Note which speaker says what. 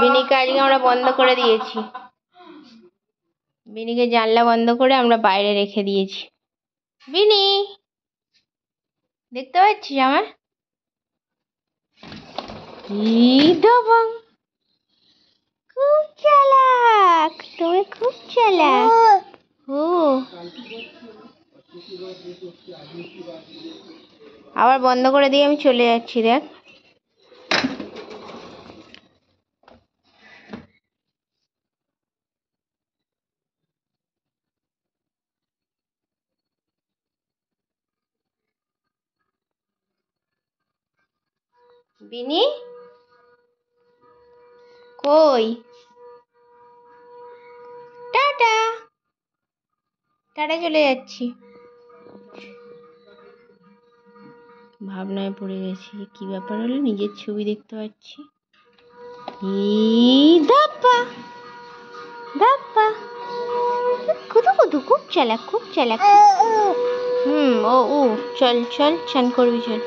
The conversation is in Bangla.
Speaker 1: বিনিকে আজকে আমরা বন্ধ করে দিয়েছি। বিনিকে জানলা বন্ধ করে আমরা বাইরে রেখে দিয়েছি। বিনি, দেখতে পাচ্ছিস আমার? খুব চালাক, তুমি খুব চালাক। ও আবার বন্ধ করে দিয়ে আমি চলে যাচ্ছি, দেখ। বিনি কই? টাটা, টাটা, চলে যাচ্ছি। ভাবনায় পড়ে গেছি, কি ব্যাপার হলো, নিজের ছবি দেখতে পাচ্ছি। ধাপ্পা ধাপ্পা, কুদু কুদু, খুব চালাক, খুব চালাক। ও চল চল, চান করবি, চল।